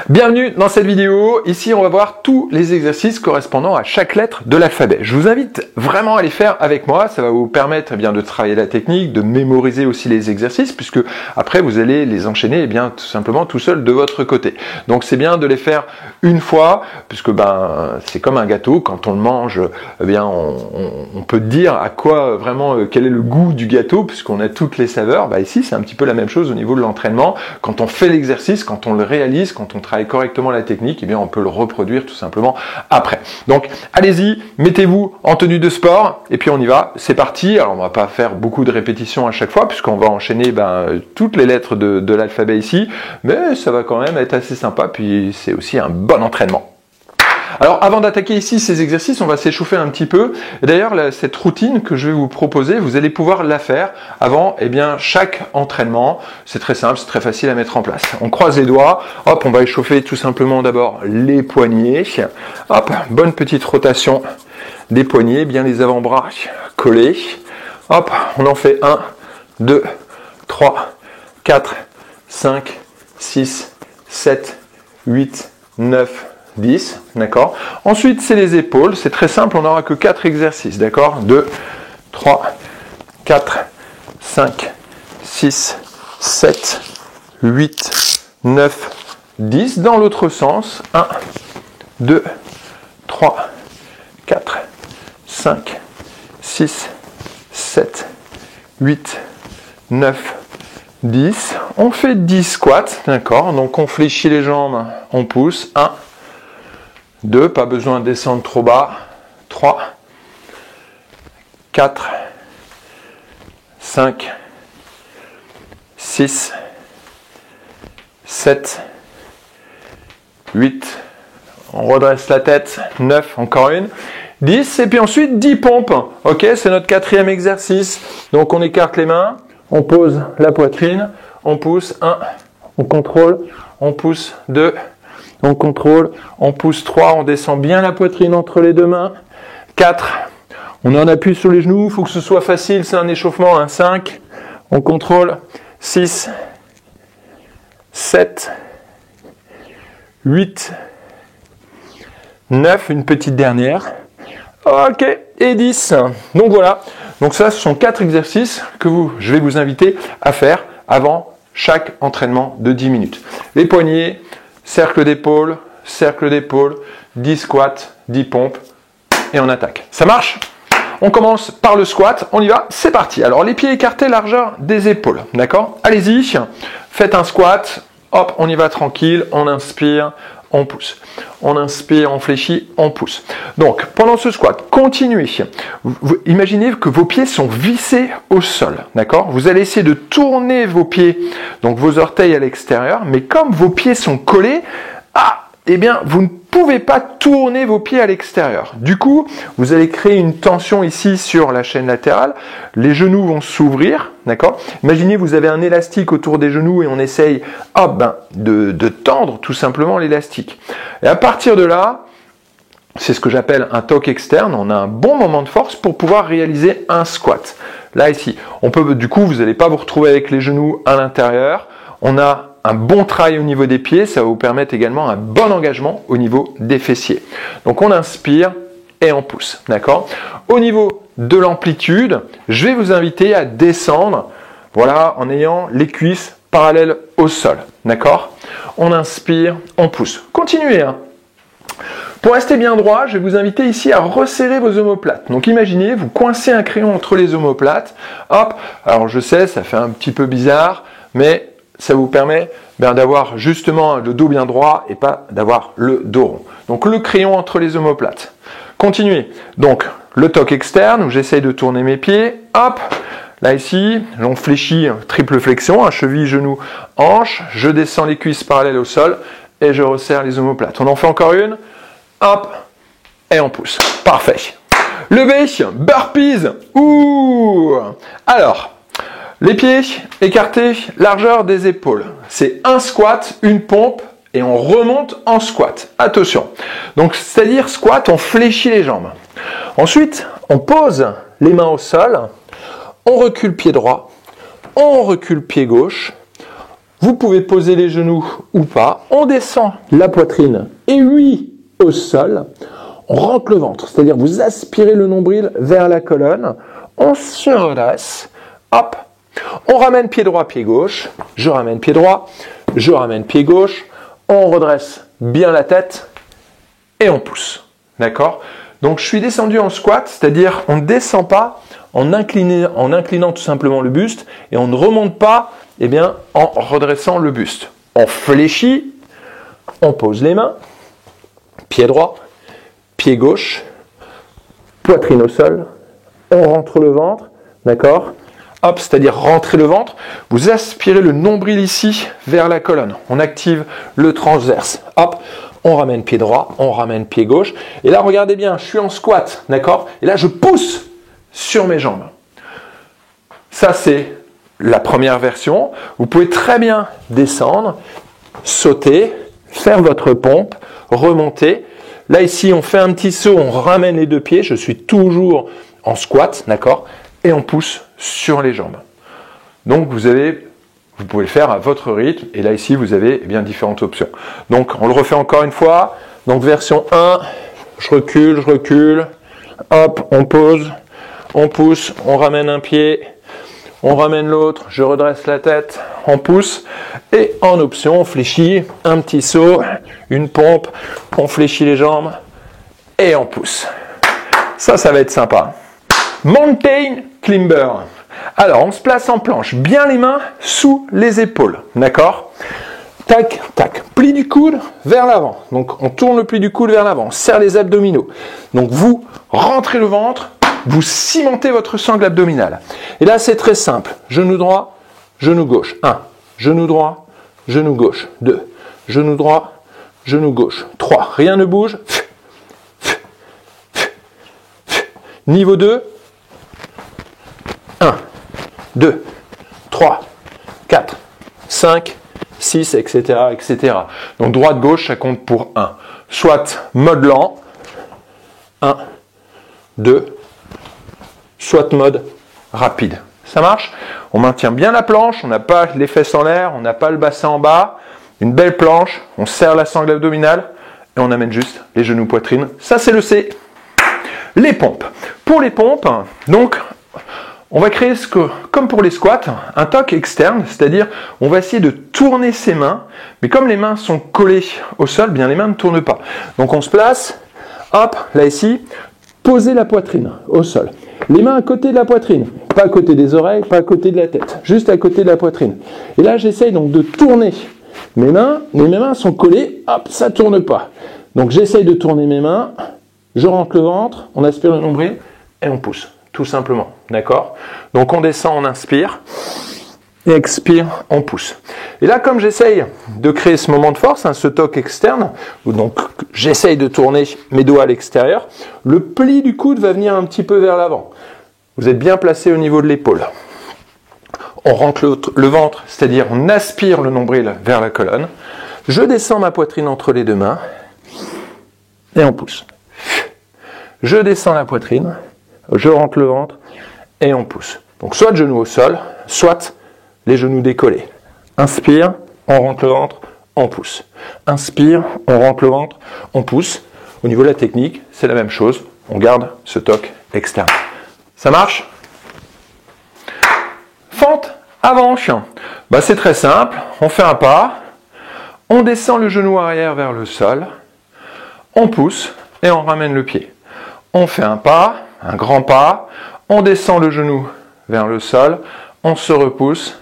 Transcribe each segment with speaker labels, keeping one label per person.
Speaker 1: Bienvenue dans cette vidéo. Ici, on va voir tous les exercices correspondant à chaque lettre de l'alphabet. Je vous invite vraiment à les faire avec moi. Ça va vous permettre de travailler la technique, de mémoriser aussi les exercices, puisque après, vous allez les enchaîner tout simplement tout seul de votre côté. Donc, c'est bien de les faire une fois, puisque c'est comme un gâteau. Quand on le mange, on peut dire à quoi vraiment, quel est le goût du gâteau, puisqu'on a toutes les saveurs. Ici, c'est un petit peu la même chose au niveau de l'entraînement. Quand on fait l'exercice, quand on le réalise, quand on travaille correctement la technique, on peut le reproduire tout simplement après. Donc, allez-y, mettez-vous en tenue de sport, et puis on y va, c'est parti. Alors, on va pas faire beaucoup de répétitions à chaque fois, puisqu'on va enchaîner toutes les lettres de l'alphabet ici, mais ça va quand même être assez sympa, puis c'est aussi un bon entraînement. Alors, avant d'attaquer ici ces exercices, on va s'échauffer un petit peu. Et d'ailleurs, cette routine que je vais vous proposer, vous allez pouvoir la faire avant chaque entraînement. C'est très simple, c'est très facile à mettre en place. On croise les doigts, hop, on va échauffer tout simplement d'abord les poignets. Hop, bonne petite rotation des poignets, bien les avant-bras collés. Hop, on en fait 1, 2, 3, 4, 5, 6, 7, 8, 9, 10, d'accord. Ensuite, c'est les épaules. C'est très simple, on n'aura que 4 exercices, d'accord. 2, 3, 4, 5, 6, 7, 8, 9, 10. Dans l'autre sens, 1, 2, 3, 4, 5, 6, 7, 8, 9, 10. On fait 10 squats, d'accord. Donc, on fléchit les jambes, on pousse. 1, 2, pas besoin de descendre trop bas. 3, 4, 5, 6, 7, 8, on redresse la tête, 9, encore une, 10, et puis ensuite 10 pompes. Ok, c'est notre 4e exercice. Donc on écarte les mains, on pose la poitrine, on pousse, 1, on contrôle, on pousse, 2, on contrôle, on pousse 3, on descend bien la poitrine entre les deux mains. 4, on en appuie sur les genoux, il faut que ce soit facile, c'est un échauffement. 5, on contrôle. 6, 7, 8, 9, une petite dernière. Ok, et 10. Donc voilà, donc ça, ce sont 4 exercices que je vais vous inviter à faire avant chaque entraînement de 10 minutes. Les poignets, cercle d'épaule, 10 squats, 10 pompes, et on attaque. Ça marche? On commence par le squat, on y va, c'est parti. Alors, les pieds écartés, largeur des épaules, d'accord? Allez-y, faites un squat, hop, on y va tranquille, on inspire, on pousse. On inspire, on fléchit, on pousse. Donc, pendant ce squat, continuez. Imaginez que vos pieds sont vissés au sol, d'accord? Vous allez essayer de tourner vos pieds, donc vos orteils à l'extérieur, mais comme vos pieds sont collés, vous ne pouvez pas tourner vos pieds à l'extérieur. Du coup, vous allez créer une tension ici sur la chaîne latérale. Les genoux vont s'ouvrir, d'accord? Imaginez, vous avez un élastique autour des genoux et on essaye, de tendre tout simplement l'élastique. Et à partir de là, c'est ce que j'appelle un toc externe. On a un bon moment de force pour pouvoir réaliser un squat. Là, ici, du coup, vous n'allez pas vous retrouver avec les genoux à l'intérieur. On a un bon travail au niveau des pieds, ça va vous permettre également un bon engagement au niveau des fessiers. Donc on inspire et on pousse, d'accord? Au niveau de l'amplitude, je vais vous inviter à descendre, voilà, en ayant les cuisses parallèles au sol, d'accord? On inspire, on pousse. Continuez, hein. Pour rester bien droit, je vais vous inviter ici à resserrer vos omoplates. Donc imaginez, vous coincez un crayon entre les omoplates, hop, alors je sais, ça fait un petit peu bizarre, mais ça vous permet d'avoir justement le dos bien droit et pas d'avoir le dos rond. Donc le crayon entre les omoplates. Continuez. Donc le toc externe où j'essaye de tourner mes pieds. Hop. Là ici, on fléchit, triple flexion, cheville, genou, hanche. Je descends les cuisses parallèles au sol et je resserre les omoplates. On en fait encore une. Hop. Et on pousse. Parfait. Levé, burpees. Ouh. Alors. Les pieds écartés, largeur des épaules. C'est un squat, une pompe et on remonte en squat. Attention. Donc, c'est-à-dire squat, on fléchit les jambes. Ensuite, on pose les mains au sol, on recule pied droit, on recule pied gauche, Vous pouvez poser les genoux ou pas. On descend la poitrine et oui au sol. On rentre le ventre, c'est-à-dire vous aspirez le nombril vers la colonne. On se redresse. Hop. On ramène pied droit, pied gauche. Je ramène pied droit. Je ramène pied gauche. On redresse bien la tête et on pousse. D'accord? Donc je suis descendu en squat, c'est-à-dire on ne descend pas en inclinant tout simplement le buste et on ne remonte pas en redressant le buste. On fléchit, on pose les mains, pied droit, pied gauche, poitrine au sol, on rentre le ventre, d'accord? Hop, c'est-à-dire rentrer le ventre, vous aspirez le nombril ici vers la colonne. On active le transverse. Hop, on ramène pied droit, on ramène pied gauche. Et là, regardez bien, je suis en squat, d'accord? Et là, je pousse sur mes jambes. Ça, c'est la première version. Vous pouvez très bien descendre, sauter, faire votre pompe, remonter. Là, ici, on fait un petit saut, on ramène les deux pieds. Je suis toujours en squat, d'accord? Et on pousse sur les jambes. Donc, vous pouvez le faire à votre rythme. Et là, ici, vous avez différentes options. Donc, on le refait encore une fois. Donc, version 1, je recule. Hop, on pose, on pousse, on ramène un pied, on ramène l'autre, je redresse la tête, on pousse. Et en option, on fléchit, un petit saut, une pompe, on fléchit les jambes et on pousse. Ça va être sympa. Mountain Climber. Alors, on se place en planche, bien les mains sous les épaules, d'accord? Tac, tac, pli du coude vers l'avant. Donc, on tourne le pli du coude vers l'avant, on serre les abdominaux. Donc, vous rentrez le ventre, vous cimentez votre sangle abdominale. Et là, c'est très simple. Genou droit, genou gauche. 1, genou droit, genou gauche. 2, genou droit, genou gauche. 3, rien ne bouge. Niveau 2, 1, 2, 3, 4, 5, 6, etc., etc. Donc droite-gauche, ça compte pour 1. Soit mode lent, 1, 2, soit mode rapide. Ça marche? On maintient bien la planche, on n'a pas les fesses en l'air, on n'a pas le bassin en bas. Une belle planche, on serre la sangle abdominale et on amène juste les genoux poitrine. Ça, c'est le C. Les pompes. Pour les pompes, donc, on va créer, comme pour les squats, un toc externe, c'est-à-dire on va essayer de tourner ses mains, mais comme les mains sont collées au sol, bien les mains ne tournent pas. Donc on se place, hop, là ici, posez la poitrine au sol. Les mains à côté de la poitrine, pas à côté des oreilles, pas à côté de la tête, juste à côté de la poitrine. Et là j'essaye donc de tourner mes mains, mais mes mains sont collées, hop, ça ne tourne pas. Donc j'essaye de tourner mes mains, je rentre le ventre, on aspire le nombril et on pousse. Tout simplement, d'accord? Donc on descend, on inspire, et expire, on pousse. Et là, comme j'essaye de créer ce moment de force, ce toc externe, donc j'essaye de tourner mes doigts à l'extérieur, le pli du coude va venir un petit peu vers l'avant. Vous êtes bien placé au niveau de l'épaule. On rentre le ventre, c'est-à-dire on aspire le nombril vers la colonne. Je descends ma poitrine entre les deux mains, et on pousse. Je descends la poitrine, je rentre le ventre et on pousse. Donc soit genoux au sol, soit les genoux décollés. Inspire, on rentre le ventre, on pousse. Inspire, on rentre le ventre, on pousse. Au niveau de la technique, c'est la même chose. On garde ce toc externe. Ça marche? Fente avant chien. C'est très simple. On fait un pas. On descend le genou arrière vers le sol. On pousse et on ramène le pied. On fait un pas. Un grand pas, on descend le genou vers le sol, on se repousse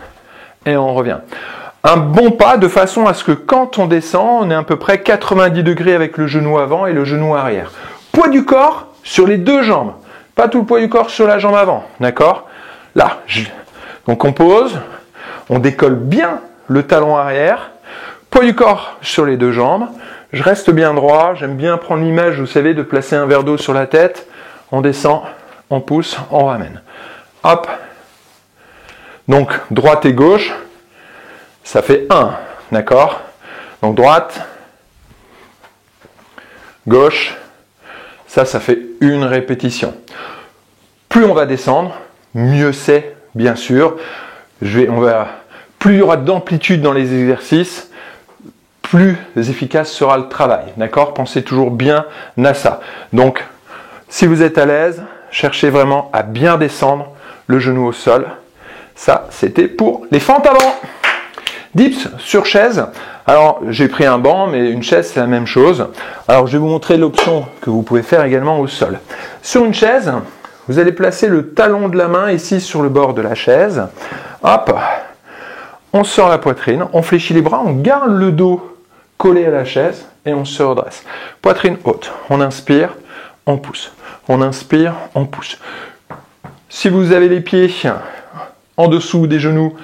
Speaker 1: et on revient. Un bon pas de façon à ce que quand on descend, on est à peu près 90 degrés avec le genou avant et le genou arrière. Poids du corps sur les deux jambes, pas tout le poids du corps sur la jambe avant, d'accord? Là, donc on pose, on décolle bien le talon arrière, poids du corps sur les deux jambes, je reste bien droit, j'aime bien prendre l'image, vous savez, de placer un verre d'eau sur la tête. On descend, on pousse, on ramène. Hop. Donc, droite et gauche, ça fait 1, d'accord? Donc, droite, gauche, ça fait une répétition. Plus on va descendre, mieux c'est, bien sûr. Plus plus il y aura d'amplitude dans les exercices, plus efficace sera le travail. D'accord? Pensez toujours bien à ça. Donc, si vous êtes à l'aise, cherchez vraiment à bien descendre le genou au sol. Ça, c'était pour les fentes avant. Dips sur chaise. Alors, j'ai pris un banc, mais une chaise, c'est la même chose. Alors, je vais vous montrer l'option que vous pouvez faire également au sol. Sur une chaise, vous allez placer le talon de la main ici sur le bord de la chaise. Hop, on sort la poitrine, on fléchit les bras, on garde le dos collé à la chaise et on se redresse. Poitrine haute, on inspire, on pousse. On inspire, on pousse. Si vous avez les pieds en dessous des genoux,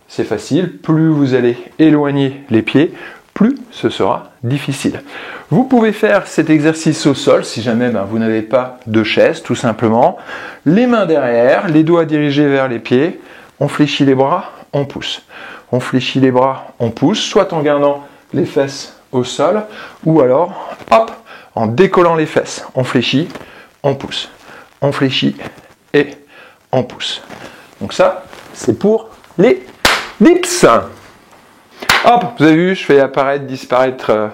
Speaker 1: c'est facile. Plus vous allez éloigner les pieds, plus ce sera difficile. Vous pouvez faire cet exercice au sol si jamais vous n'avez pas de chaise, tout simplement. Les mains derrière, les doigts dirigés vers les pieds. On fléchit les bras, on pousse. On fléchit les bras, on pousse, soit en gardant les fesses au sol, ou alors, hop, en décollant les fesses. On fléchit, on pousse. On fléchit et on pousse. Donc ça, c'est pour les dips. Hop, vous avez vu, je fais apparaître, disparaître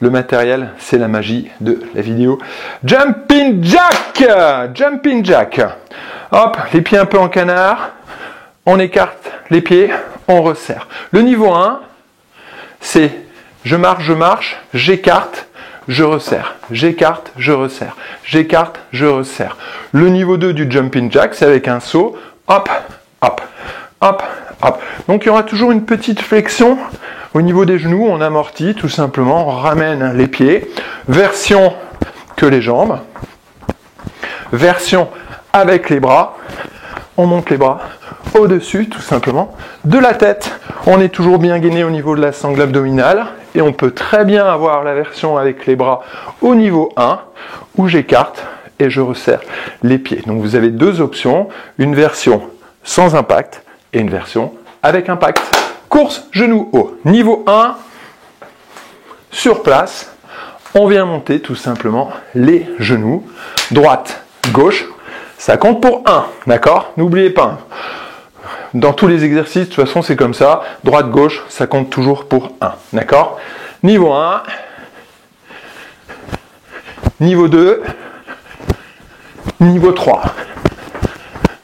Speaker 1: le matériel. C'est la magie de la vidéo. Jumping jack. Jumping jack. Hop, les pieds un peu en canard. On écarte les pieds, on resserre. Le niveau 1, c'est je marche, j'écarte, je resserre. J'écarte, je resserre. J'écarte, je resserre. Le niveau 2 du jumping jack, c'est avec un saut. Hop, hop, hop, hop. Donc il y aura toujours une petite flexion au niveau des genoux. On amortit tout simplement, on ramène les pieds. Version que les jambes. Version avec les bras. On monte les bras au-dessus, tout simplement, de la tête. On est toujours bien gainé au niveau de la sangle abdominale. Et on peut très bien avoir la version avec les bras au niveau 1, où j'écarte et je resserre les pieds. Donc vous avez deux options, une version sans impact et une version avec impact. Course genou haut. Niveau 1, sur place, on vient monter tout simplement les genoux. Droite, gauche, ça compte pour 1, d'accord? N'oubliez pas. Dans tous les exercices, de toute façon, c'est comme ça. Droite, gauche, ça compte toujours pour 1. D'accord? Niveau 1. Niveau 2. Niveau 3.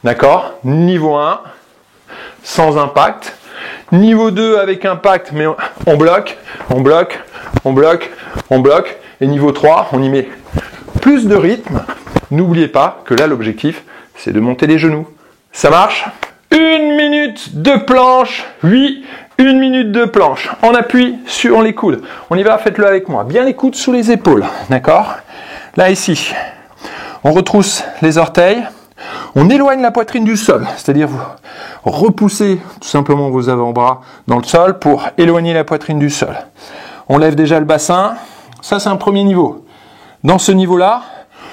Speaker 1: D'accord? Niveau 1, sans impact. Niveau 2 avec impact, mais on bloque, on bloque, on bloque, on bloque. Et niveau 3, on y met plus de rythme. N'oubliez pas que là, l'objectif, c'est de monter les genoux. Ça marche? 1 minute de planche, oui, 1 minute de planche. On appuie sur les coudes. On y va, faites-le avec moi. Bien les coudes sous les épaules, d'accord? Là, ici, on retrousse les orteils. On éloigne la poitrine du sol, c'est-à-dire vous repoussez tout simplement vos avant-bras dans le sol pour éloigner la poitrine du sol. On lève déjà le bassin. Ça, c'est un premier niveau. Dans ce niveau-là,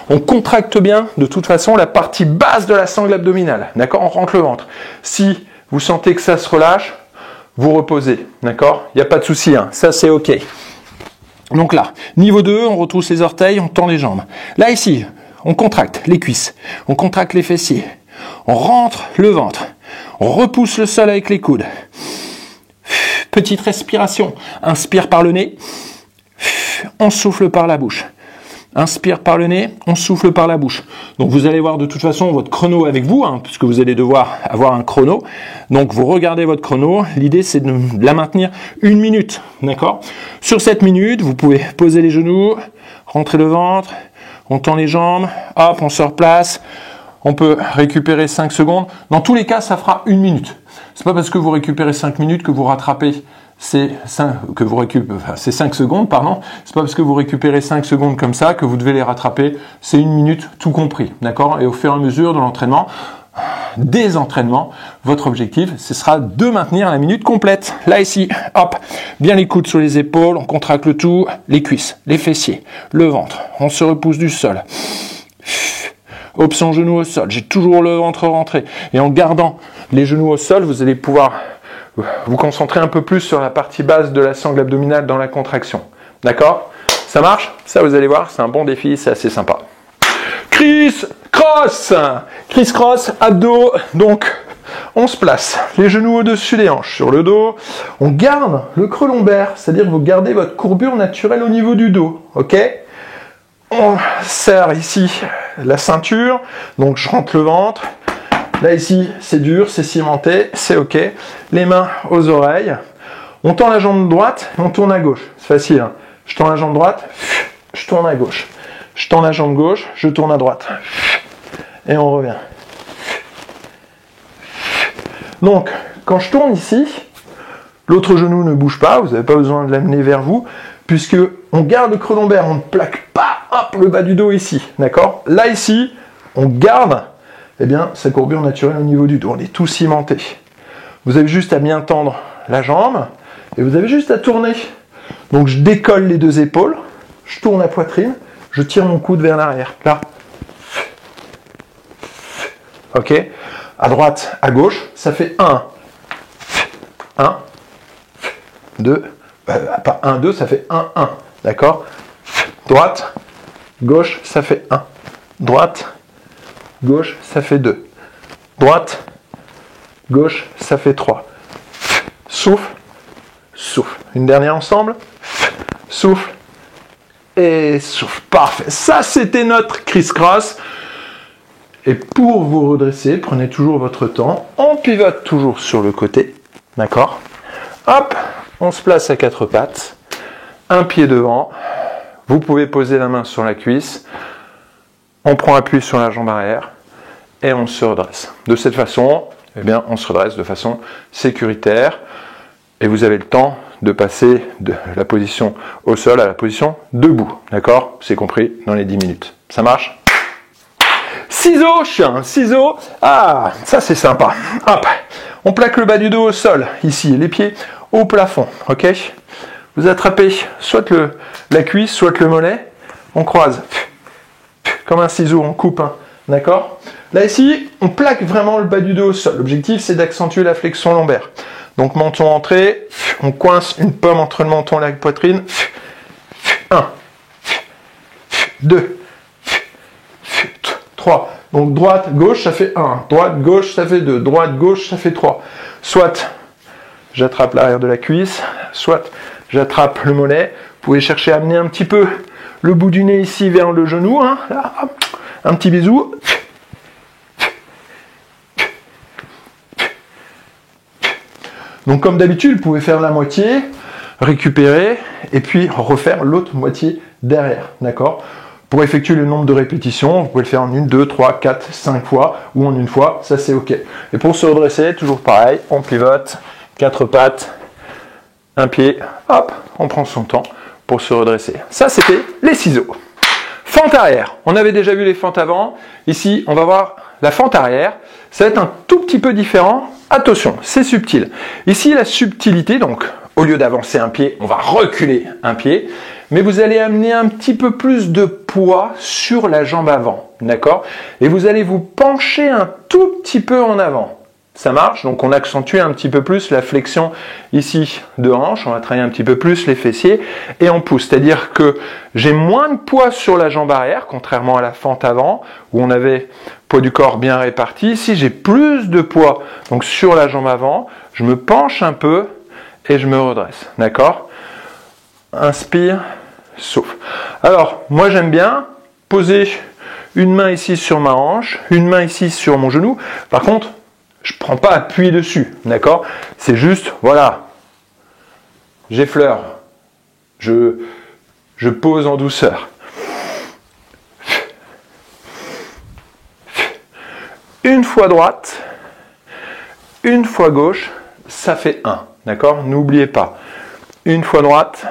Speaker 1: on contracte bien, de toute façon, la partie basse de la sangle abdominale. D'accord? On rentre le ventre. Si vous sentez que ça se relâche, vous reposez. D'accord? Il n'y a pas de souci. Hein. Ça, c'est OK. Donc là, niveau 2, on retrousse les orteils, on tend les jambes. Là, ici, on contracte les cuisses. On contracte les fessiers. On rentre le ventre. On repousse le sol avec les coudes. Petite respiration. Inspire par le nez. On souffle par la bouche. Inspire par le nez, on souffle par la bouche. Donc vous allez voir de toute façon votre chrono avec vous, puisque vous allez devoir avoir un chrono. Donc vous regardez votre chrono. L'idée c'est de la maintenir 1 minute, d'accord? Sur cette minute, vous pouvez poser les genoux, rentrer le ventre, on tend les jambes, hop, on se replace. On peut récupérer 5 secondes. Dans tous les cas, ça fera 1 minute. C'est pas parce que vous récupérez 5 minutes que vous rattrapez c'est 5 secondes, pardon. C'est pas parce que vous récupérez 5 secondes comme ça que vous devez les rattraper. C'est 1 minute tout compris, d'accord? Et au fur et à mesure de l'entraînement, des entraînements, votre objectif, ce sera de maintenir la minute complète. Là, ici, hop, bien les coudes sur les épaules, on contracte le tout, les cuisses, les fessiers, le ventre, on se repousse du sol. Option genoux au sol, j'ai toujours le ventre rentré. Et en gardant les genoux au sol, vous allez pouvoir vous concentrer un peu plus sur la partie basse de la sangle abdominale dans la contraction. D'accord? Ça marche? Ça, vous allez voir, c'est un bon défi, c'est assez sympa. Criss cross, abdos. Donc, On se place, les genoux au-dessus des hanches, sur le dos. On garde le creux lombaire, c'est-à-dire que vous gardez votre courbure naturelle au niveau du dos, ok? On serre ici la ceinture, donc je rentre le ventre. Là ici, c'est dur, c'est cimenté, c'est ok. Les mains aux oreilles. On tend la jambe droite, on tourne à gauche. C'est facile, hein. Je tends la jambe droite, je tourne à gauche. Je tends la jambe gauche, je tourne à droite. Et on revient. Donc, quand je tourne ici, l'autre genou ne bouge pas, vous n'avez pas besoin de l'amener vers vous, puisque on garde le creux lombaire, on ne plaque pas, hop, le bas du dos ici, d'accord? Là ici, on garde, eh bien, sa courbure naturelle au niveau du dos, on est tout cimenté. Vous avez juste à bien tendre la jambe, et vous avez juste à tourner. Donc je décolle les deux épaules, je tourne la poitrine, je tire mon coude vers l'arrière, là. Ok? À droite, à gauche, ça fait 1. 1, 2, pas 1, 2, ça fait 1, 1. D'accord? Droite, gauche, ça fait 1. Droite, gauche, ça fait 2. Droite, gauche, ça fait 3. Souffle, souffle. Une dernière ensemble. Souffle et souffle. Parfait. Ça, c'était notre criss-cross. Et pour vous redresser, prenez toujours votre temps. On pivote toujours sur le côté. D'accord? Hop, on se place à quatre pattes. Un pied devant. Vous pouvez poser la main sur la cuisse. On prend appui sur la jambe arrière. Et on se redresse. De cette façon, eh bien, on se redresse de façon sécuritaire. Et vous avez le temps de passer de la position au sol à la position debout. D'accord? C'est compris dans les 10 minutes. Ça marche? Ciseaux, chien, ciseaux. Ah, ça c'est sympa. Hop, on plaque le bas du dos au sol, ici, les pieds au plafond, ok? Vous attrapez soit la cuisse, soit le mollet, on croise. Comme un ciseau, on coupe, hein, d'accord? Là ici, on plaque vraiment le bas du dos au sol. L'objectif, c'est d'accentuer la flexion lombaire. Donc menton entré, on coince une pomme entre le menton et la poitrine. 1, 2, 3. Donc droite, gauche, ça fait 1. Droite, gauche, ça fait 2. Droite, gauche, ça fait 3. Soit j'attrape l'arrière de la cuisse, soit j'attrape le mollet. Vous pouvez chercher à amener un petit peu le bout du nez ici vers le genou. Hein. Là, un petit bisou. Donc comme d'habitude, vous pouvez faire la moitié, récupérer, et puis refaire l'autre moitié derrière, d'accord? Pour effectuer le nombre de répétitions, vous pouvez le faire en 1, 2, 3, 4, 5 fois, ou en une fois, ça c'est ok. Et pour se redresser, toujours pareil, on pivote, 4 pattes, un pied, hop, on prend son temps pour se redresser. Ça c'était les ciseaux. Fente arrière, on avait déjà vu les fentes avant, ici on va voir la fente arrière, ça va être un tout petit peu différent. Attention, c'est subtil. Ici, la subtilité, donc, au lieu d'avancer un pied, on va reculer un pied, mais vous allez amener un petit peu plus de poids sur la jambe avant, d'accord? Et vous allez vous pencher un tout petit peu en avant. Ça marche? Donc, on accentue un petit peu plus la flexion ici de hanche, on va travailler un petit peu plus les fessiers, et on pousse. C'est-à-dire que j'ai moins de poids sur la jambe arrière, contrairement à la fente avant, où on avait poids du corps bien réparti. Ici, j'ai plus de poids donc sur la jambe avant, je me penche un peu et je me redresse. D'accord? Inspire, souffle. Alors, moi j'aime bien poser une main ici sur ma hanche, une main ici sur mon genou. Par contre, je ne prends pas appui dessus. D'accord? C'est juste, voilà, j'effleure, je pose en douceur. Une fois droite, une fois gauche, ça fait 1. D'accord? N'oubliez pas. Une fois droite,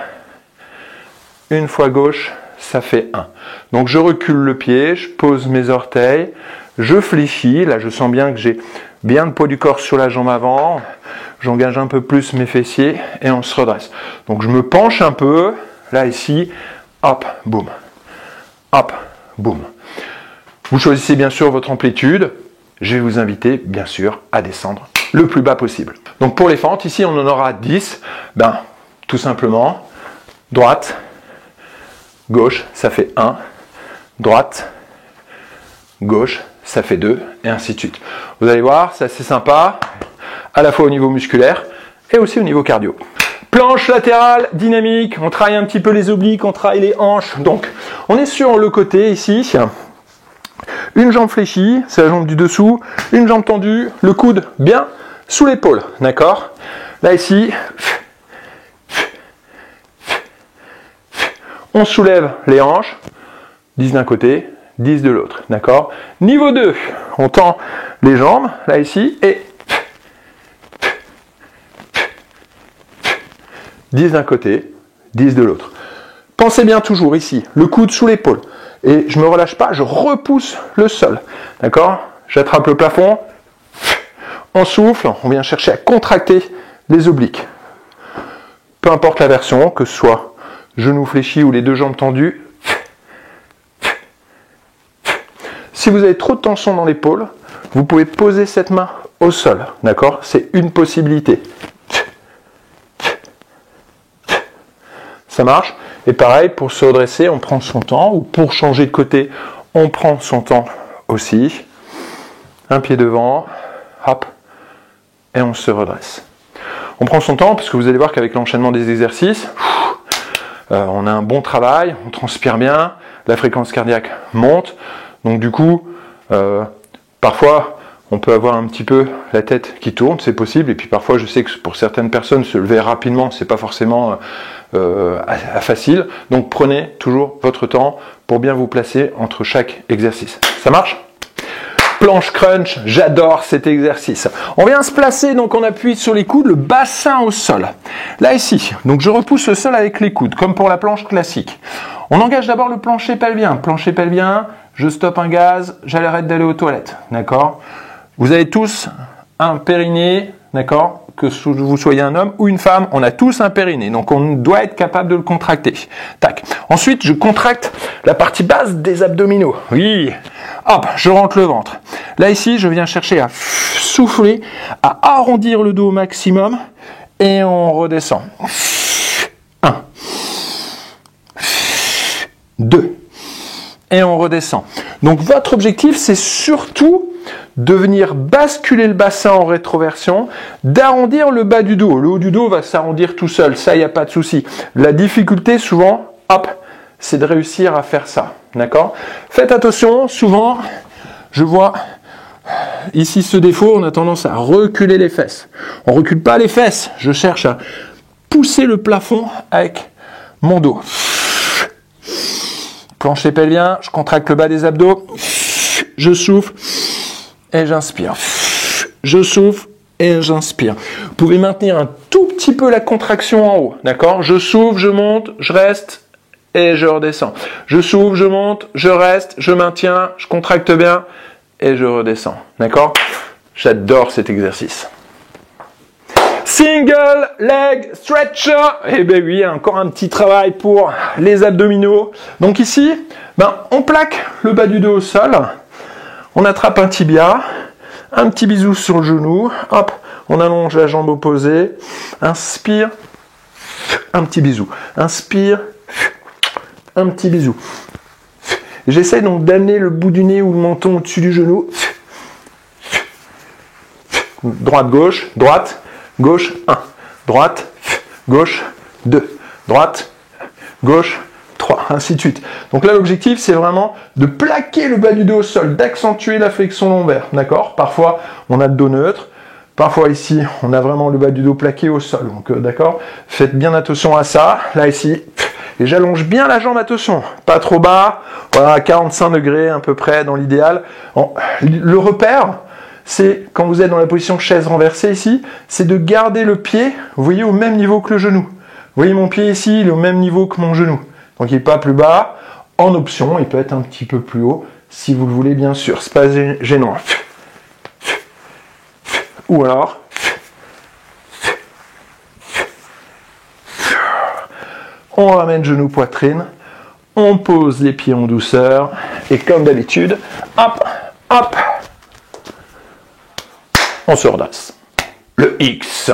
Speaker 1: une fois gauche, ça fait 1. Donc je recule le pied, je pose mes orteils, je fléchis. Là, je sens bien que j'ai bien le poids du corps sur la jambe avant. J'engage un peu plus mes fessiers et on se redresse. Donc je me penche un peu. Là, ici, hop, boum. Hop, boum. Vous choisissez bien sûr votre amplitude. Je vais vous inviter, bien sûr, à descendre le plus bas possible. Donc pour les fentes, ici, on en aura 10. Ben, tout simplement, droite, gauche, ça fait 1. Droite, gauche, ça fait 2, et ainsi de suite. Vous allez voir, c'est assez sympa, à la fois au niveau musculaire et aussi au niveau cardio. Planche latérale, dynamique, on travaille un petit peu les obliques, on travaille les hanches. Donc, on est sur le côté ici, une jambe fléchie, c'est la jambe du dessous, une jambe tendue, le coude bien sous l'épaule, d'accord? Là ici, on soulève les hanches, 10 d'un côté, 10 de l'autre, d'accord? Niveau 2, on tend les jambes, là ici, et 10 d'un côté, 10 de l'autre. Pensez bien toujours ici, le coude sous l'épaule. Et je ne me relâche pas, je repousse le sol. D'accord? J'attrape le plafond, on souffle, on vient chercher à contracter les obliques. Peu importe la version, que ce soit genoux fléchis ou les deux jambes tendues. Si vous avez trop de tension dans l'épaule, vous pouvez poser cette main au sol. D'accord? C'est une possibilité. Ça marche. Et pareil, pour se redresser, on prend son temps. Ou pour changer de côté, on prend son temps aussi. Un pied devant, hop, et on se redresse. On prend son temps parce que vous allez voir qu'avec l'enchaînement des exercices, on a un bon travail, on transpire bien, la fréquence cardiaque monte. Donc du coup, parfois, on peut avoir un petit peu la tête qui tourne, c'est possible. Et puis parfois, je sais que pour certaines personnes, se lever rapidement, c'est pas forcément facile. Donc prenez toujours votre temps pour bien vous placer entre chaque exercice. Ça marche? Planche crunch, j'adore cet exercice. On vient se placer, donc on appuie sur les coudes, le bassin au sol. Là ici, donc je repousse le sol avec les coudes, comme pour la planche classique. On engage d'abord le plancher pelvien. Plancher pelvien, je stoppe un gaz, j'arrête d'aller aux toilettes. D'accord? Vous avez tous un périnée, d'accord? Que vous soyez un homme ou une femme, on a tous un périnée. Donc on doit être capable de le contracter. Tac. Ensuite, je contracte la partie basse des abdominaux. Oui. Hop, je rentre le ventre. Là ici, je viens chercher à souffler, à arrondir le dos au maximum et on redescend. 1, 2 et on redescend. Donc votre objectif, c'est surtout de venir basculer le bassin en rétroversion, d'arrondir le bas du dos. Le haut du dos va s'arrondir tout seul, ça, il n'y a pas de souci. La difficulté, souvent, hop, c'est de réussir à faire ça. D'accord? Faites attention, souvent, je vois ici ce défaut, on a tendance à reculer les fesses. On ne recule pas les fesses, je cherche à pousser le plafond avec mon dos. Plancher pelvien, je contracte le bas des abdos, je souffle et j'inspire. Je souffle et j'inspire. Vous pouvez maintenir un tout petit peu la contraction en haut, d'accord? Je souffle, je monte, je reste et je redescends. Je souffle, je monte, je reste, je maintiens, je contracte bien et je redescends, d'accord? J'adore cet exercice. Single leg stretcher. Eh bien oui, encore un petit travail pour les abdominaux. Donc ici, on plaque le bas du dos au sol. On attrape un tibia, un petit bisou sur le genou. Hop, on allonge la jambe opposée. Inspire, un petit bisou. Inspire, un petit bisou. J'essaie donc d'amener le bout du nez ou le menton au-dessus du genou. Droite, gauche, 1. Droite, gauche, 2. Droite, gauche, 3. Ainsi de suite. Donc là, l'objectif, c'est vraiment de plaquer le bas du dos au sol, d'accentuer la flexion lombaire. D'accord? Parfois, on a le dos neutre. Parfois, ici, on a vraiment le bas du dos plaqué au sol. Donc, d'accord? Faites bien attention à ça. Là, ici, et j'allonge bien la jambe, attention. Pas trop bas. Voilà, à 45 degrés, à peu près, dans l'idéal. Le repère, c'est quand vous êtes dans la position chaise renversée ici, c'est de garder le pied, vous voyez, au même niveau que le genou. Vous voyez mon pied ici, il est au même niveau que mon genou. Donc il n'est pas plus bas. En option, il peut être un petit peu plus haut, si vous le voulez bien sûr. C'est pas gênant. Ou alors, on ramène genou poitrine, on pose les pieds en douceur, et comme d'habitude, hop, hop, on se redresse. Le X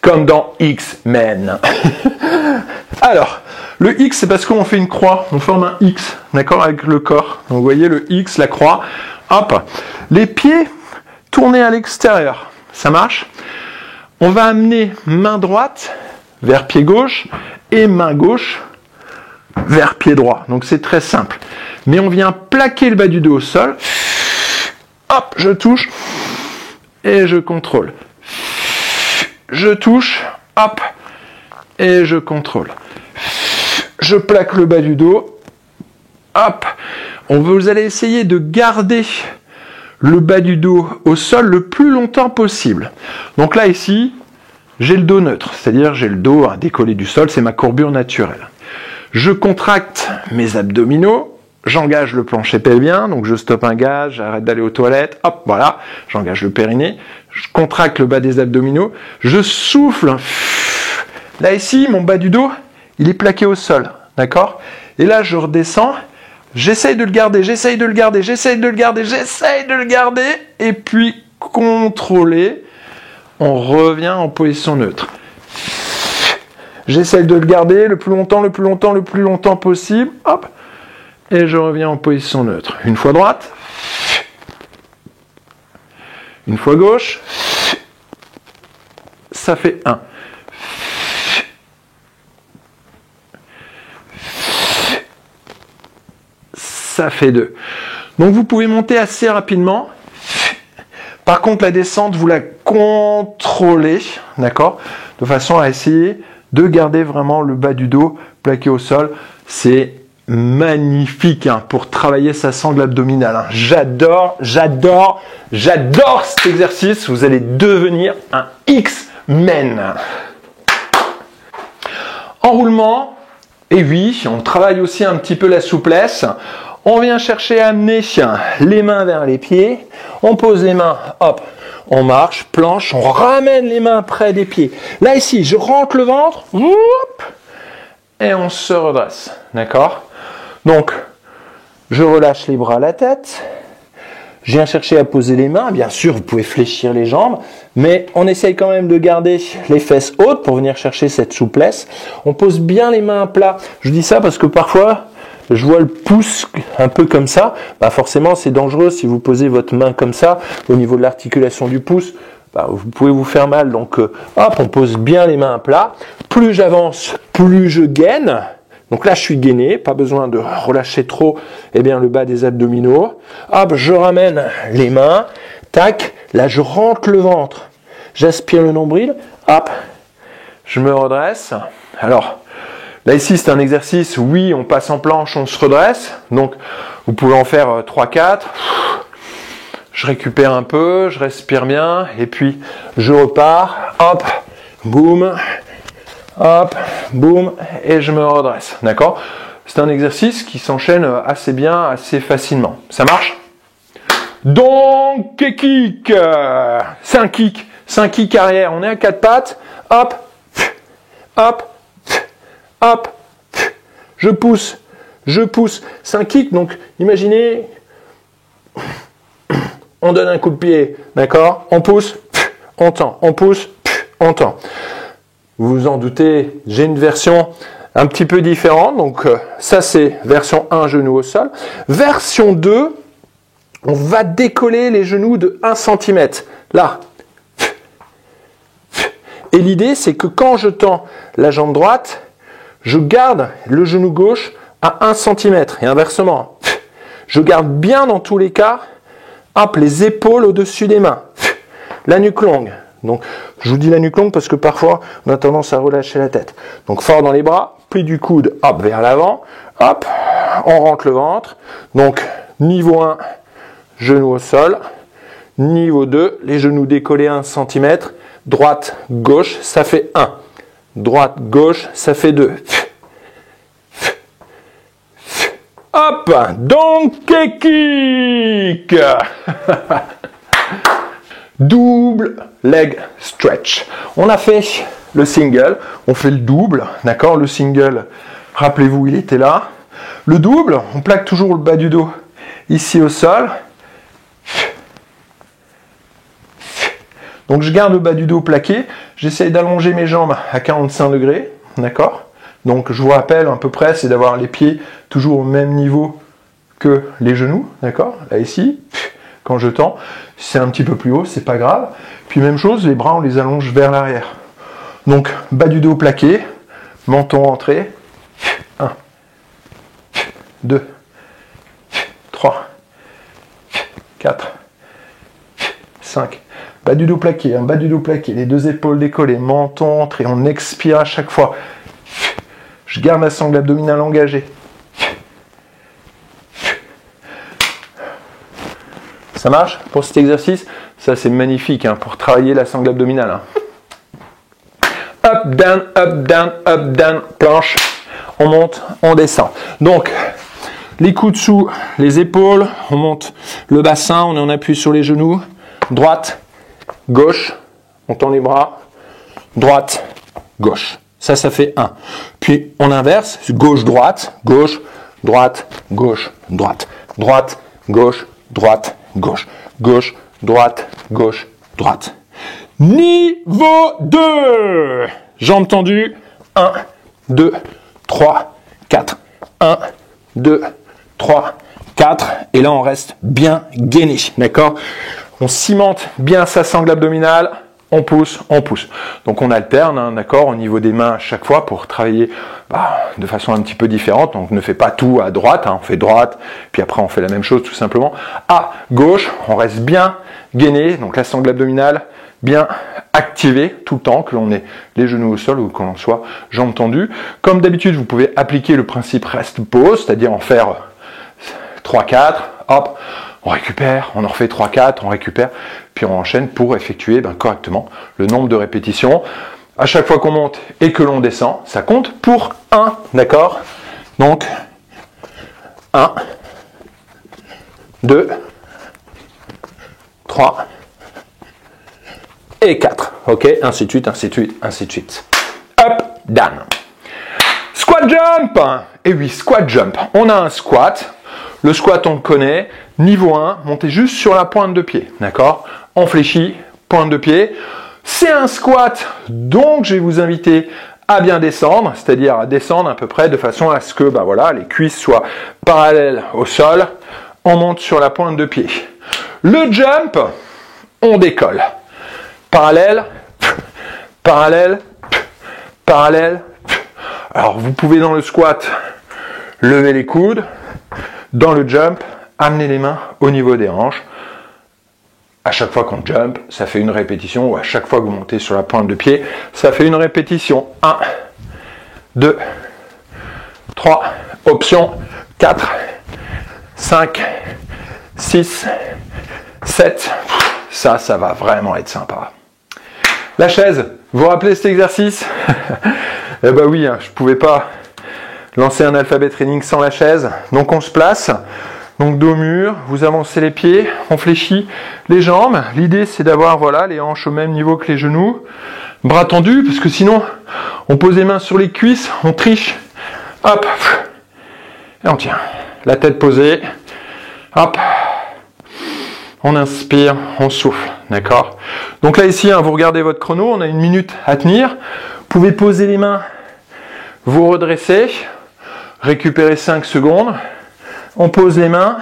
Speaker 1: comme dans X-Men. Alors, le X, c'est parce qu'on fait une croix, on forme un X, d'accord, avec le corps. Donc vous voyez le X, la croix, Hop. Les pieds tournés à l'extérieur. Ça marche? On va amener main droite vers pied gauche et main gauche vers pied droit. Donc c'est très simple. Mais on vient plaquer le bas du dos au sol. Hop, je touche et je contrôle. Je touche, hop, et je contrôle. Je plaque le bas du dos. Hop. Vous allez essayer de garder le bas du dos au sol le plus longtemps possible. Donc là, ici, j'ai le dos neutre, c'est-à-dire j'ai le dos décollé du sol, c'est ma courbure naturelle. Je contracte mes abdominaux, j'engage le plancher pelvien, donc je stoppe un gaz, j'arrête d'aller aux toilettes, hop, voilà, j'engage le périnée, je contracte le bas des abdominaux, je souffle. Là, ici, mon bas du dos, il est plaqué au sol, d'accord? Et là, je redescends. J'essaye de le garder, j'essaye de le garder, j'essaye de le garder, j'essaye de le garder, et puis contrôler, on revient en position neutre. J'essaye de le garder le plus longtemps, le plus longtemps, le plus longtemps possible, hop, et je reviens en position neutre. Une fois droite, une fois gauche, ça fait 1. Ça fait 2. Donc vous pouvez monter assez rapidement. Par contre, la descente, vous la contrôlez, d'accord? De façon à essayer de garder vraiment le bas du dos plaqué au sol. C'est magnifique pour travailler sa sangle abdominale. J'adore cet exercice. Vous allez devenir un X-Men. Enroulement. Et oui, on travaille aussi un petit peu la souplesse. On vient chercher à amener les mains vers les pieds. On pose les mains, hop, on marche, planche, on ramène les mains près des pieds. Là, ici, je rentre le ventre, whoop, et on se redresse. D'accord? Donc, je relâche les bras à la tête. Je viens chercher à poser les mains. Bien sûr, vous pouvez fléchir les jambes, mais on essaye quand même de garder les fesses hautes pour venir chercher cette souplesse. On pose bien les mains à plat. Je dis ça parce que parfois, je vois le pouce un peu comme ça. Bah forcément, c'est dangereux si vous posez votre main comme ça, au niveau de l'articulation du pouce. Bah, vous pouvez vous faire mal. Donc, hop, on pose bien les mains à plat. Plus j'avance, plus je gaine. Donc là, je suis gainé, pas besoin de relâcher trop le bas des abdominaux. Hop, je ramène les mains, tac, là je rentre le ventre, j'aspire le nombril, hop, je me redresse. Alors, là ici c'est un exercice, oui, on passe en planche, on se redresse, donc vous pouvez en faire 3-4. Je récupère un peu, je respire bien, et puis je repars, hop, boum, hop, boum, et je me redresse, d'accord? C'est un exercice qui s'enchaîne assez bien, assez facilement. Ça marche? Donc, kick, c'est un kick arrière, on est à 4 pattes, hop, hop, hop, je pousse, c'est un kick, donc imaginez, on donne un coup de pied, d'accord? On pousse, on tend, on pousse, on tend. Vous vous en doutez, j'ai une version un petit peu différente. Donc ça c'est version 1, genou au sol. Version 2, on va décoller les genoux de 1 cm. Là. Et l'idée c'est que quand je tends la jambe droite, je garde le genou gauche à 1 cm. Et inversement. Je garde bien dans tous les cas, hop, les épaules au-dessus des mains. La nuque longue. Donc, je vous dis la nuque longue parce que parfois, on a tendance à relâcher la tête. Donc, fort dans les bras, pli du coude, hop, vers l'avant, hop, on rentre le ventre. Donc, niveau 1, genou au sol. Niveau 2, les genoux décollés 1 cm. Droite, gauche, ça fait 1. Droite, gauche, ça fait 2. Hop, donkey kick. Double leg stretch. On a fait le single, on fait le double, d'accord? Le single, rappelez-vous, il était là. Le double, on plaque toujours le bas du dos ici au sol. Donc je garde le bas du dos plaqué, j'essaye d'allonger mes jambes à 45 degrés, d'accord? Donc je vous rappelle à peu près, c'est d'avoir les pieds toujours au même niveau que les genoux, d'accord? Là ici. quand je tends. Si c'est un petit peu plus haut, c'est pas grave. Puis même chose, les bras, on les allonge vers l'arrière. Donc, bas du dos plaqué, menton rentré. 1, 2, 3, 4, 5. Bas du dos plaqué, bas du dos plaqué, les deux épaules décollées, menton rentré. On expire à chaque fois. Je garde ma sangle abdominale engagée. Ça marche pour cet exercice? Ça, c'est magnifique pour travailler la sangle abdominale. Up, down, planche. On monte, on descend. Donc, les coudes sous les épaules, on monte le bassin, on en appuie sur les genoux. Droite, gauche, on tend les bras. Droite, gauche. Ça fait 1. Puis, on inverse, gauche, droite, gauche, droite, gauche, droite. Droite, gauche, droite, gauche. Gauche, droite, gauche, droite. Niveau 2. Jambes tendues. 1, 2, 3, 4. 1, 2, 3, 4. Et là, on reste bien gainé. D'accord? On cimente bien sa sangle abdominale. On pousse, on pousse. Donc on alterne, d'accord, au niveau des mains à chaque fois pour travailler de façon un petit peu différente. Donc on ne fait pas tout à droite, on fait droite, puis après on fait la même chose tout simplement. À gauche, on reste bien gainé, donc la sangle abdominale bien activée tout le temps, que l'on ait les genoux au sol ou que l'on soit jambes tendues. Comme d'habitude, vous pouvez appliquer le principe reste-pause, c'est-à-dire en faire 3-4, hop, on récupère, on en refait 3-4, on récupère, puis on enchaîne pour effectuer correctement le nombre de répétitions. À chaque fois qu'on monte et que l'on descend, ça compte pour 1, d'accord? Donc, 1, 2, 3 et 4. Ok? Ainsi de suite, ainsi de suite, ainsi de suite. Up, down. Squat jump. Et oui, squat jump. On a un squat. Le squat, on le connaît. Niveau 1, montez juste sur la pointe de pied. D'accord? On fléchit, pointe de pied. C'est un squat, donc je vais vous inviter à bien descendre, c'est-à-dire à descendre à peu près de façon à ce que les cuisses soient parallèles au sol. On monte sur la pointe de pied. Le jump, on décolle. Parallèle, parallèle, parallèle. Alors vous pouvez dans le squat lever les coudes. Dans le jump, amener les mains au niveau des hanches. À chaque fois qu'on jump, ça fait une répétition, ou à chaque fois que vous montez sur la pointe de pied, ça fait une répétition. 1, 2, 3, option 4, 5, 6, 7. Ça va vraiment être sympa. La chaise, vous vous rappelez cet exercice? Eh ben oui, je ne pouvais pas lancer un alphabet training sans la chaise. Donc on se place. Donc dos au mur, vous avancez les pieds, on fléchit les jambes. L'idée c'est d'avoir les hanches au même niveau que les genoux. Bras tendus, parce que sinon on pose les mains sur les cuisses, on triche. Hop. Et on tient. La tête posée. Hop. On inspire, on souffle. D'accord? Donc là ici, vous regardez votre chrono, on a 1 minute à tenir. Vous pouvez poser les mains, vous redresser, récupérer 5 secondes. On pose les mains,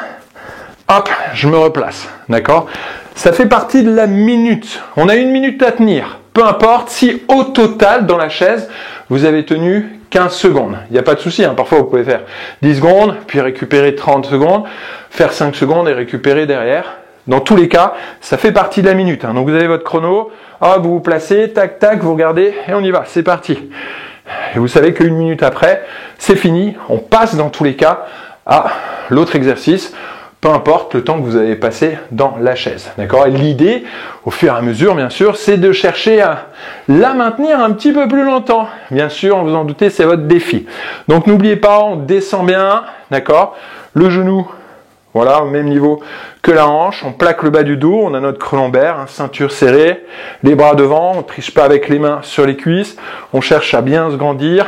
Speaker 1: hop, je me replace, d'accord? Ça fait partie de la minute. On a 1 minute à tenir. Peu importe si au total, dans la chaise, vous avez tenu 15 secondes. Il n'y a pas de souci, parfois vous pouvez faire 10 secondes, puis récupérer 30 secondes, faire 5 secondes et récupérer derrière. Dans tous les cas, ça fait partie de la minute. Donc vous avez votre chrono, hop, vous vous placez, tac, tac, vous regardez, et on y va, c'est parti. Et vous savez qu'1 minute après, c'est fini, on passe dans tous les cas à l'autre exercice, peu importe le temps que vous avez passé dans la chaise. D'accord? Et l'idée, au fur et à mesure, bien sûr, c'est de chercher à la maintenir un petit peu plus longtemps. Bien sûr, vous en doutez, c'est votre défi. Donc n'oubliez pas, on descend bien, d'accord? Le genou, voilà, au même niveau que la hanche. On plaque le bas du dos, on a notre creux lombaire, ceinture serrée, les bras devant, on ne triche pas avec les mains sur les cuisses. On cherche à bien se grandir.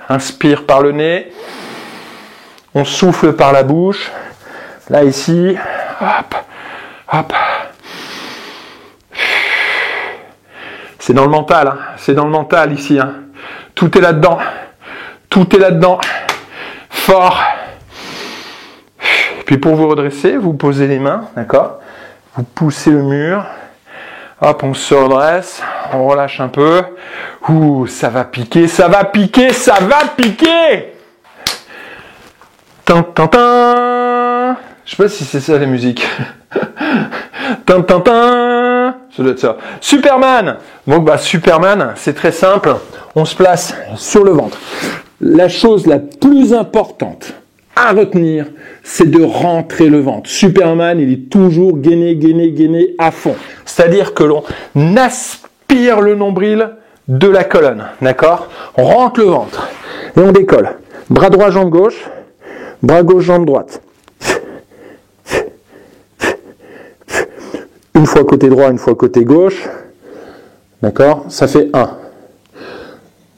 Speaker 1: Inspire par le nez. On souffle par la bouche. Là, ici. Hop, hop. C'est dans le mental. C'est dans le mental, ici. Tout est là-dedans. Tout est là-dedans. Fort. Puis pour vous redresser, vous posez les mains, d'accord? Vous poussez le mur. Hop, on se redresse, on relâche un peu. Ouh, ça va piquer, ça va piquer, ça va piquer! Tin, tin, tin. Je sais pas si c'est ça la musique. Tin, tin, tin. Ça doit être ça. Superman! Donc, Superman, c'est très simple. On se place sur le ventre. La chose la plus importante à retenir, c'est de rentrer le ventre. Superman, il est toujours gainé, gainé, gainé à fond. C'est-à-dire que l'on aspire le nombril de la colonne, d'accord? On rentre le ventre et on décolle. Bras droit, jambe gauche, bras gauche, jambe droite. Une fois côté droit, une fois côté gauche, d'accord? Ça fait 1.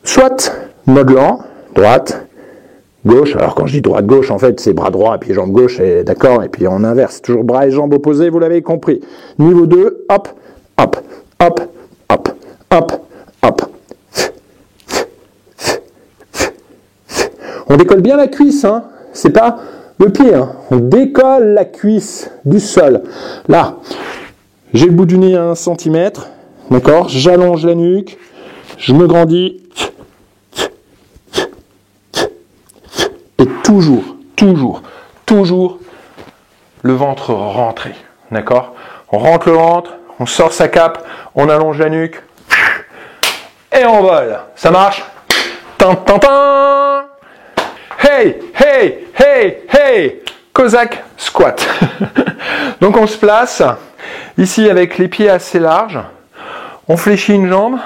Speaker 1: Soit mode lent, droite, gauche. Alors quand je dis droite-gauche, en fait, c'est bras droit et puis jambe gauche, et d'accord, et puis on inverse. Toujours bras et jambes opposés, vous l'avez compris. Niveau 2, hop, hop, hop, hop, hop, hop. On décolle bien la cuisse, hein. C'est pas le pied, hein. On décolle la cuisse du sol. Là, j'ai le bout du nez à 1 cm, d'accord. J'allonge la nuque, je me grandis. Et toujours, le ventre rentré, d'accord? On rentre le ventre, on sort sa cape, on allonge la nuque, et on vole. Ça marche? Tin, tin, tin. Hey, hey, hey, hey! Cossack squat. Donc on se place, ici avec les pieds assez larges, on fléchit une jambe,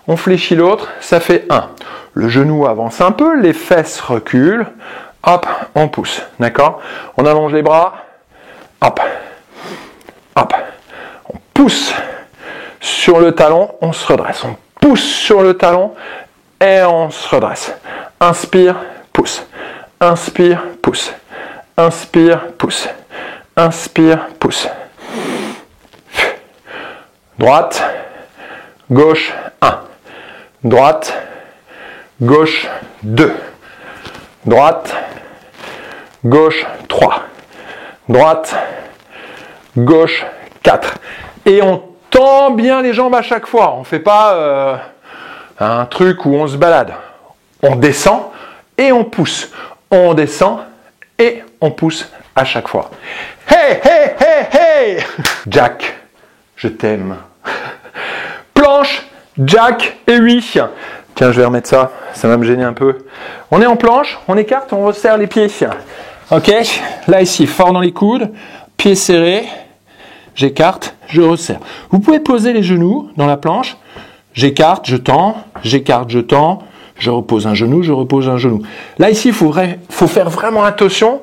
Speaker 1: on fléchit l'autre, ça fait 1. Le genou avance un peu, les fesses reculent, hop, on pousse, d'accord? On allonge les bras, hop, hop, on pousse sur le talon, on se redresse, on pousse sur le talon et on se redresse. Inspire, pousse, inspire, pousse, inspire, pousse, inspire, pousse. Droite, gauche, 1, droite, gauche 2, droite, gauche 3, droite, gauche 4. Et on tend bien les jambes à chaque fois. On ne fait pas un truc où on se balade. On descend et on pousse. On descend et on pousse à chaque fois. Hey, hey, hey, hey! Jack, je t'aime. Planche, Jack et 8. Tiens, je vais remettre ça, ça va me gêner un peu. On est en planche, on écarte, on resserre les pieds. Ok, là ici, fort dans les coudes, pieds serrés, j'écarte, je resserre. Vous pouvez poser les genoux dans la planche, j'écarte, je tends, j'écarte, je tends, je repose un genou, je repose un genou. Là ici, il faut faire vraiment attention,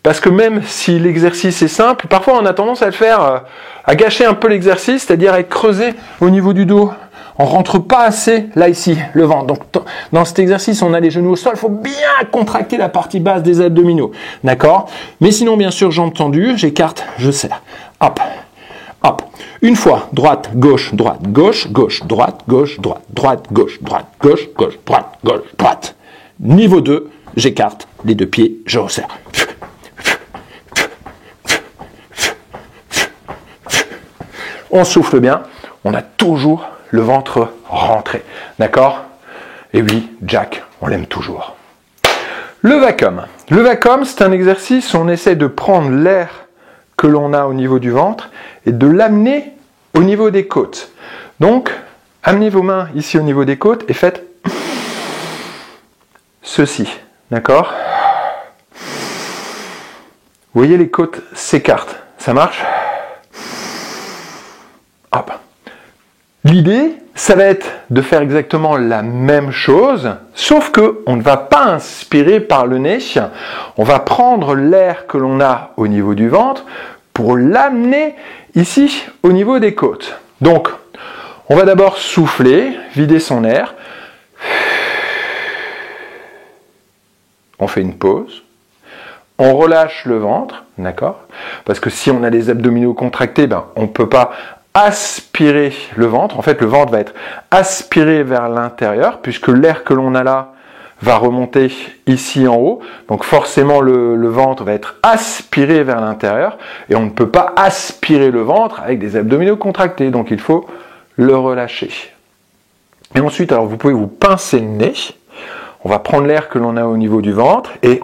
Speaker 1: parce que même si l'exercice est simple, parfois on a tendance à le faire, à gâcher un peu l'exercice, c'est-à-dire à être creusé au niveau du dos. On rentre pas assez, là, ici, le ventre. Donc, dans cet exercice, on a les genoux au sol. Il faut bien contracter la partie basse des abdominaux. D'accord? Mais sinon, bien sûr, jambes tendues. J'écarte, je serre. Hop, hop. Une fois, droite, gauche, droite, gauche, gauche, droite, gauche, droite, droite, gauche, droite, gauche, gauche, droite, gauche, droite. Niveau 2, j'écarte les deux pieds, je resserre. On souffle bien. On a toujours le ventre rentré. D'accord? Et oui, Jack, on l'aime toujours. Le vacuum. Le vacuum, c'est un exercice où on essaie de prendre l'air que l'on a au niveau du ventre et de l'amener au niveau des côtes. Donc, amenez vos mains ici au niveau des côtes et faites ceci. D'accord? Vous voyez, les côtes s'écartent. Ça marche? Hop. L'idée, ça va être de faire exactement la même chose, sauf que on ne va pas inspirer par le nez, on va prendre l'air que l'on a au niveau du ventre pour l'amener ici au niveau des côtes. Donc, on va d'abord souffler, vider son air. On fait une pause. On relâche le ventre, d'accord? Parce que si on a les abdominaux contractés, on ne peut pas aspirer le ventre. En fait, le ventre va être aspiré vers l'intérieur, puisque l'air que l'on a là va remonter ici en haut. Donc forcément, le ventre va être aspiré vers l'intérieur. Et on ne peut pas aspirer le ventre avec des abdominaux contractés. Donc il faut le relâcher. Et ensuite, alors vous pouvez vous pincer le nez. On va prendre l'air que l'on a au niveau du ventre et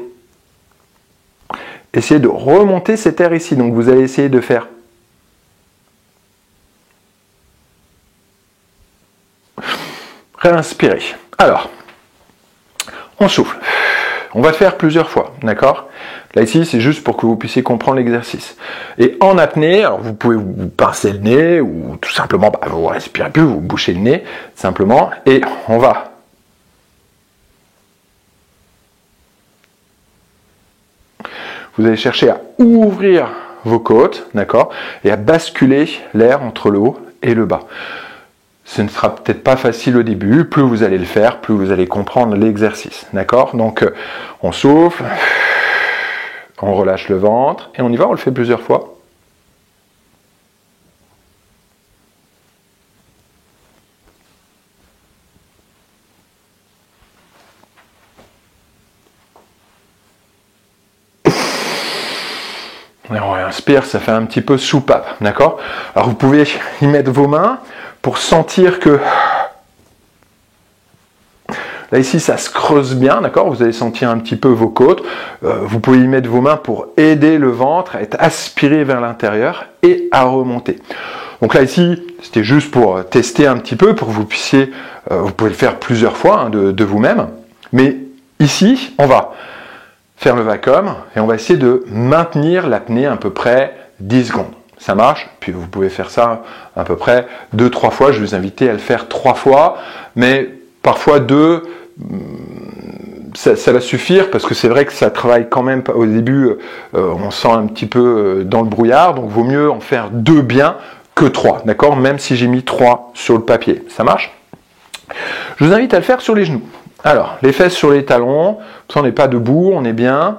Speaker 1: essayer de remonter cet air ici. Donc vous allez essayer de faire réinspirer. Alors, on souffle. On va le faire plusieurs fois, d'accord? Là ici, c'est juste pour que vous puissiez comprendre l'exercice. Et en apnée, alors vous pouvez vous pincer le nez ou tout simplement, vous respirez plus, vous bouchez le nez, simplement. Et on va vous allez chercher à ouvrir vos côtes, d'accord? Et à basculer l'air entre le haut et le bas. Ce ne sera peut-être pas facile au début, plus vous allez le faire, plus vous allez comprendre l'exercice, d'accord? Donc, on souffle, on relâche le ventre, et on y va, on le fait plusieurs fois. Et on réinspire, ça fait un petit peu soupape, d'accord? Alors vous pouvez y mettre vos mains pour sentir que là ici ça se creuse bien, d'accord? Vous allez sentir un petit peu vos côtes. Vous pouvez y mettre vos mains pour aider le ventre à être aspiré vers l'intérieur et à remonter. Donc là ici, c'était juste pour tester un petit peu, pour que vous puissiez, vous pouvez le faire plusieurs fois de vous-même. Mais ici, on va faire le vacuum et on va essayer de maintenir l'apnée à peu près 10 secondes. Ça marche, puis vous pouvez faire ça à peu près 2-3 fois. Je vais vous inviter à le faire 3 fois, mais parfois 2, ça va suffire parce que c'est vrai que ça travaille quand même au début, on sent un petit peu dans le brouillard, donc vaut mieux en faire 2 bien que 3, d'accord? Même si j'ai mis 3 sur le papier, ça marche? Je vous invite à le faire sur les genoux. Alors, les fesses sur les talons, on n'est pas debout, on est bien.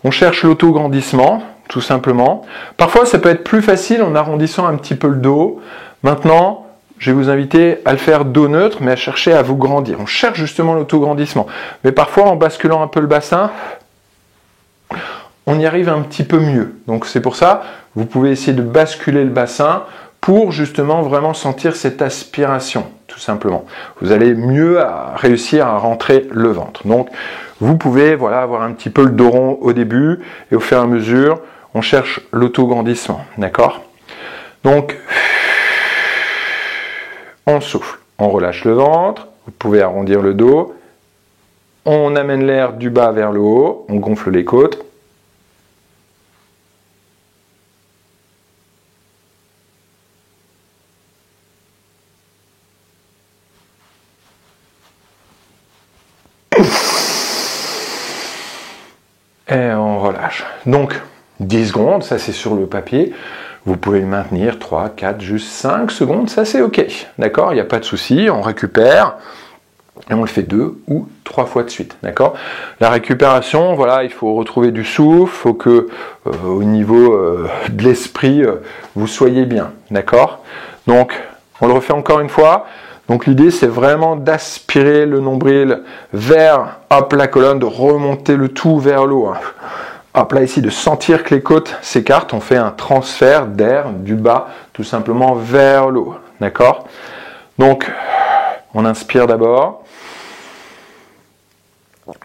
Speaker 1: On cherche l'auto-grandissement, tout simplement. Parfois, ça peut être plus facile en arrondissant un petit peu le dos. Maintenant, je vais vous inviter à le faire dos neutre, mais à chercher à vous grandir. On cherche justement l'auto-grandissement. Mais parfois, en basculant un peu le bassin, on y arrive un petit peu mieux. Donc, c'est pour ça, vous pouvez essayer de basculer le bassin pour justement vraiment sentir cette aspiration, tout simplement. Vous allez mieux réussir à rentrer le ventre. Donc, vous pouvez avoir un petit peu le dos rond au début et au fur et à mesure, on cherche l'auto-grandissement, d'accord? Donc, on souffle, on relâche le ventre, vous pouvez arrondir le dos, on amène l'air du bas vers le haut, on gonfle les côtes. Et on relâche. Donc, 10 secondes, ça c'est sur le papier. Vous pouvez le maintenir 3, 4, juste 5 secondes, ça c'est ok. D'accord? Il n'y a pas de souci, on récupère. Et on le fait 2 ou 3 fois de suite. D'accord? La récupération, il faut retrouver du souffle, il faut que au niveau de l'esprit, vous soyez bien. D'accord? Donc, on le refait encore une fois. Donc l'idée c'est vraiment d'aspirer le nombril vers la colonne, de remonter le tout vers le haut. Hop là ici, de sentir que les côtes s'écartent, on fait un transfert d'air du bas tout simplement vers le haut. D'accord? Donc on inspire d'abord,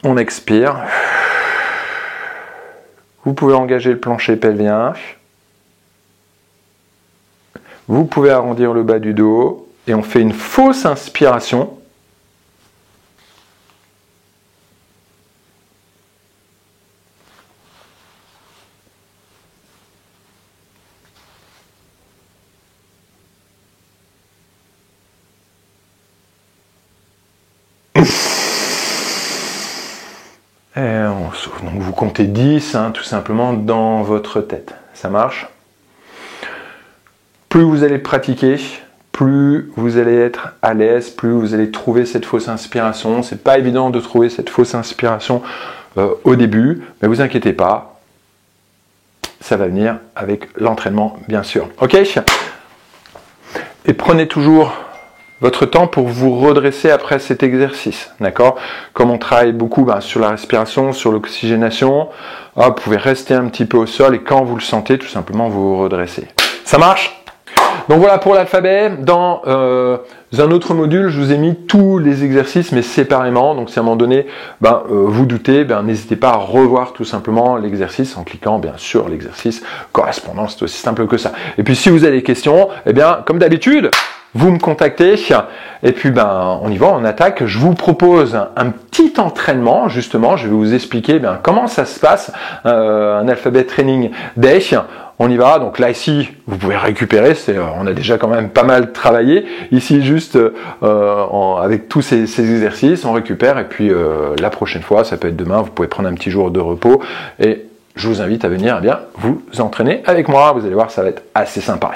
Speaker 1: on expire. Vous pouvez engager le plancher pelvien. Vous pouvez arrondir le bas du dos. Et on fait une fausse inspiration. Et on souffle. Donc vous comptez 10, tout simplement, dans votre tête. Ça marche? Plus vous allez pratiquer, plus vous allez être à l'aise, plus vous allez trouver cette fausse inspiration. C'est pas évident de trouver cette fausse inspiration au début, mais vous inquiétez pas, ça va venir avec l'entraînement, bien sûr. Ok? Et prenez toujours votre temps pour vous redresser après cet exercice, d'accord? Comme on travaille beaucoup sur la respiration, sur l'oxygénation, vous pouvez rester un petit peu au sol et quand vous le sentez, tout simplement vous redressez. Ça marche? Donc voilà pour l'alphabet. Dans un autre module, je vous ai mis tous les exercices, mais séparément. Donc si à un moment donné, vous doutez, n'hésitez pas à revoir tout simplement l'exercice en cliquant bien sur l'exercice correspondant. C'est aussi simple que ça. Et puis si vous avez des questions, comme d'habitude, vous me contactez et puis on y va, on attaque. Je vous propose un petit entraînement, justement, je vais vous expliquer comment ça se passe, un alphabet training day. On y va, donc là ici, vous pouvez récupérer, on a déjà quand même pas mal travaillé. Ici juste, avec tous ces exercices, on récupère et puis la prochaine fois, ça peut être demain, vous pouvez prendre un petit jour de repos et je vous invite à venir vous entraîner avec moi. Vous allez voir, ça va être assez sympa.